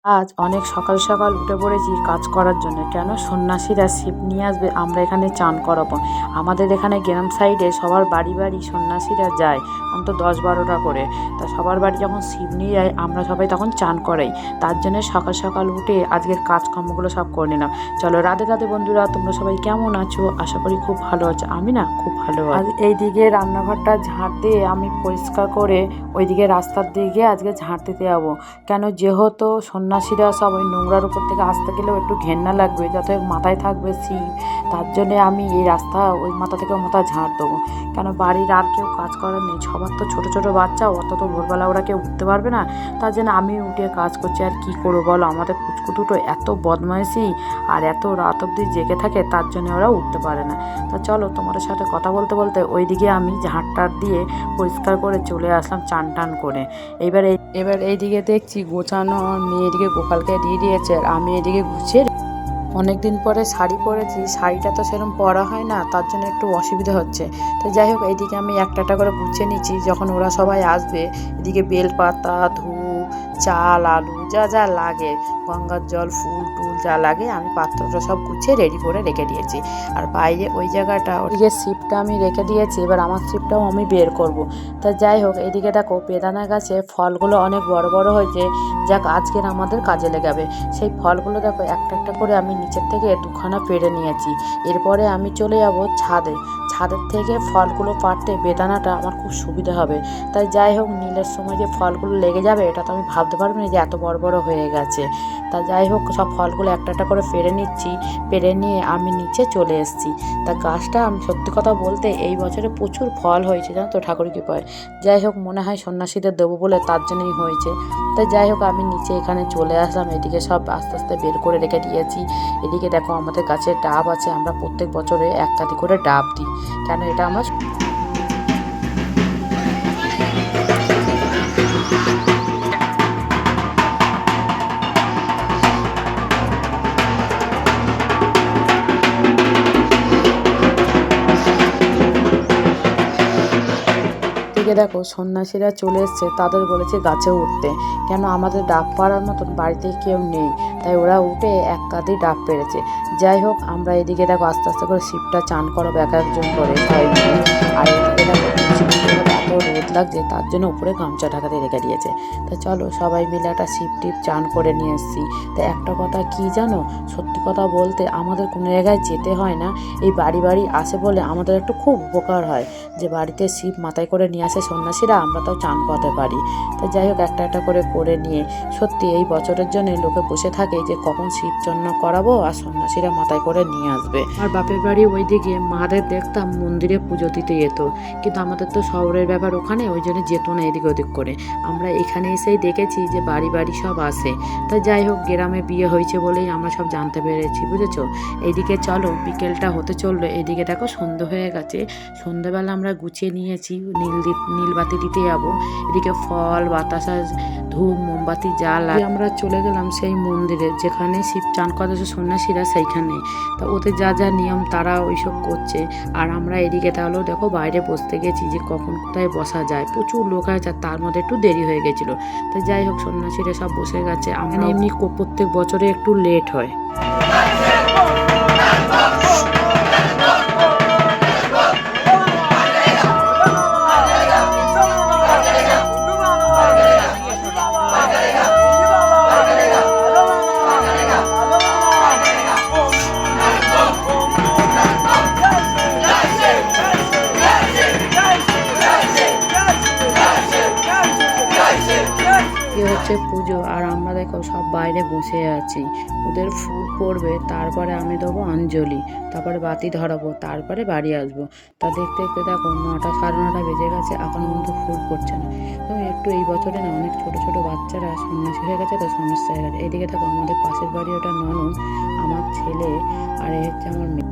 আজ অনেক সকাল সকাল উঠে পড়েছি কাজ করার জন্য। কেন? সন্ন্যাসীরা ছিপ নিয়ে আসবে, আমরা এখানে চান করাবো। আমাদের এখানে গ্রাম সাইডে সবার বাড়ি বাড়ি সন্ন্যাসীরা যায় অন্তত 10-12টা করে। তা সবার বাড়ি যখন ছিপ নিয়ে যায় আমরা সবাই তখন চান করাই। তার জন্য সকাল সকাল উঠে আজকের কাজকর্মগুলো সব করে নিলাম। চলো, রাধে রাধে বন্ধুরা, তোমরা সবাই কেমন আছো? আশা করি খুব ভালো আছো। আমি না খুব ভালো আছি। আজ এইদিকে রান্নাঘরটা ঝাঁট দিয়ে আমি পরিষ্কার করে ওইদিকে রাস্তার দিকে আজকে ঝাঁট দিতে যাবো। কেন? যেহেতু সন্ন্যাসীরা সব ওই নোংরার উপর থেকে আসতে গেলেও একটু ঘেন্না লাগবে, যাতে মাথায় থাকবে ছিপ। তার জন্যে আমি এই রাস্তা ওই মাথা থেকে ওই মাথা ঝাঁট দেবো। কেন? বাড়ির আর কেউ কাজ করার নেই, সবার তো ছোটো ছোটো বাচ্চা, অত তো ভোরবেলা ওরা কেউ উঠতে পারবে না। তার জন্য আমি উঠে কাজ করছি। আর কি করবো বলো, আমাদের কুচকু দুটো এত বদমাইশি আর এত রাত অবধি জেগে থাকে, তার জন্য ওরা উঠতে পারে না। তা চলো, তোমাদের সাথে কথা বলতে বলতে ওইদিকে আমি ঝাঁটটার দিয়ে পরিষ্কার করে চলে আসলাম চান টান করে। এবার এইদিকে দেখছি গোছানো মেয়ে এদিকে গোপালকে দিয়ে দিয়েছে, আর আমি এদিকে গুছিয়ে অনেকদিন পরে শাড়ি পরেছি। শাড়িটা তো সেরকম পরা হয় না, তার জন্য একটু অসুবিধা হচ্ছে। তো যাই হোক, এইদিকে আমি একটা একটা করে গুছিয়ে নিচ্ছি। যখন ওরা সবাই আসবে, এদিকে বেলপাতা, ধূপ, চাল, আলু যা যা লাগে, গঙ্গার জল, ফুল টুল যা লাগে, আমি পাত্রটা সব গুছিয়ে রেডি করে রেখে দিয়েছি। আর বাইরে ওই জায়গাটা, ওইদিকে ছিপটা আমি রেখে দিয়েছি। এবার আমার ছিপটাও আমি বের করব। তা যাই হোক, এইদিকে দেখো বেদানা গাছে ফলগুলো অনেক বড় বড় হয়েছে, যাক আজকের আমাদের কাজে লেগাবে। সেই ফলগুলো দেখো একটা একটা করে আমি নিচের থেকে দুখানা পেড়ে নিয়েছি। এরপরে আমি চলে যাব ছাদের থেকে ফলগুলো পাড়তে বেদানাটা আমার খুব সুবিধা হবে। তাই যাই হোক, নীলের সময় যে ফলগুলো লেগে যাবে এটা তো আমি ভাবতে পারবো না যে এত বড় বড় হয়ে গেছে। তা যাই হোক, সব ফলগুলো একটা একটা করে পেড়ে নিচ্ছি। পেড়ে নিয়ে আমি নিচে চলে এসেছি। তা গাছটা, আমি সত্যি কথা বলতে, এই বছরে প্রচুর ফল হয়েছে জানো তো, ঠাকুর কৃপায়। যাই হোক, মনে হয় সন্ন্যাসীদের দেবো বলে তার জন্যই হয়েছে। তাই যাই হোক, আমি নিচে এখানে চলে আসলাম। এদিকে সব আস্তে আস্তে বের করে রেখে দিয়েছি। এদিকে দেখো আমাদের গাছে ডাব আছে, আমরা প্রত্যেক বছরে এক কাঁদি করে ডাব দিই। কেন? এটা আমার দিকে দেখো সন্ন্যাসীরা চলে এসছে, তাদের বলেছে গাছে উঠতে। কেন? আমাদের ডাব পাড়ার মতন বাড়িতে কেউ নেই, তাই ওরা উঠে এক কাঁধে ডাব পেড়েছে। যাই হোক, আমরা এদিকে দেখো আস্তে আস্তে করে শিবটা চান করো এক একজন করে সবাই মিলে। আর এদিকে দেখো এত রোদ লাগছে, তার জন্য উপরে গামছা ঢাকাতে রেখে দিয়েছে। তা চলো, সবাই মিলে একটা শিব টিপ চান করে নিয়ে এসেছি। তা একটা কথা কি জানো, সত্যি কথা বলতে আমাদের কোনো জায়গায় যেতে হয় না, এই বাড়ি বাড়ি আসে বলে আমাদের একটু খুব উপকার হয় যে বাড়িতে শিব মাথায় করে নিয়ে আসে সন্ন্যাসীরা, আমরা তাও চান করতে পারি। তো যাই হোক, একটা একটা করে নিয়ে সত্যি এই বছরের জন্য লোকে বসে থাকে যে কখন শিব চন্ন করাবো আর সন্ন্যাসীরা মাথায় করে নিয়ে আসবে। আর বাপের বাড়ি ওইদিকে মাদের দেখতাম মন্দিরে পুজো দিতে যেত, কিন্তু আমাদের তো শহরের ব্যাপার ওখানে, ওই জন্য যেত না এদিক ওদিক করে। আমরা এখানে এসেই দেখেছি যে বাড়ি বাড়ি সব আসে। তা যাই হোক, গ্রামে বিয়ে হয়েছে বলেই আমরা সব জানতে পেরেছি, বুঝেছো। এইদিকে চলো, বিকেলটা হতে চললো। এদিকে দেখো সন্ধ্যে হয়ে গেছে। সন্ধ্যেবেলা আমরা গুছিয়ে নিয়েছি নীলবাতি দিতে যাবো। এদিকে ফল, বাতাসা, ধূপ, মোমবাতি যা লাগে আমরা চলে গেলাম সেই মন্দিরে যেখানে শিব চান করতেছে সন্ন্যাসীরা, সেইখানে। তা ওদের যা যা নিয়ম তারা ওইসব করছে। আর আমরা এদিকে তাহলেও দেখো বাইরে বসতে গেছি যে কখন কোথায় বসা যায়, প্রচুর লোক আছে, তার মধ্যে একটু দেরি হয়ে গেছিলো। তো যাই হোক, সন্ন্যাসীরা সব বসে গেছে। আমরা এমনি প্রত্যেক বছরে একটু লেট হয়। হচ্ছে পুজো, আর আমরা দেখো সব বাইরে বসে আছি। ওদের ফুল পড়বে, তারপরে আমি দেবো অঞ্জলি, তারপরে বাতি ধরাবো, তারপরে বাড়ি আসবো। তা দেখতে দেখতে দেখো 9টা 9:30 বেজে গেছে, এখন কিন্তু ফুল পড়ছে না। তো একটু এই বছরে না অনেক ছোট ছোট বাচ্চারা সন্ন্যাসী হয়ে গেছে, তো সমস্যা হয়ে গেছে। এইদিকে দেখো আমাদের পাশের বাড়ি, ওটা ননদ, আমার ছেলে, আর এই হচ্ছে আমার মেয়ে।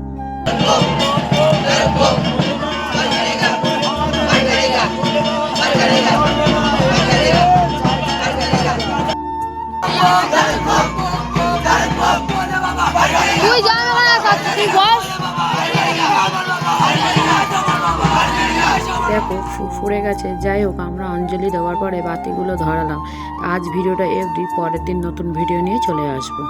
দেখো ফুরফুরে গেছে। যাই হোক, আমরা অঞ্জলি দেওয়ার পরে বাতিগুলো ধরালাম। আজ ভিডিওটা এফডি, পরের দিন নতুন ভিডিও নিয়ে চলে আসবো।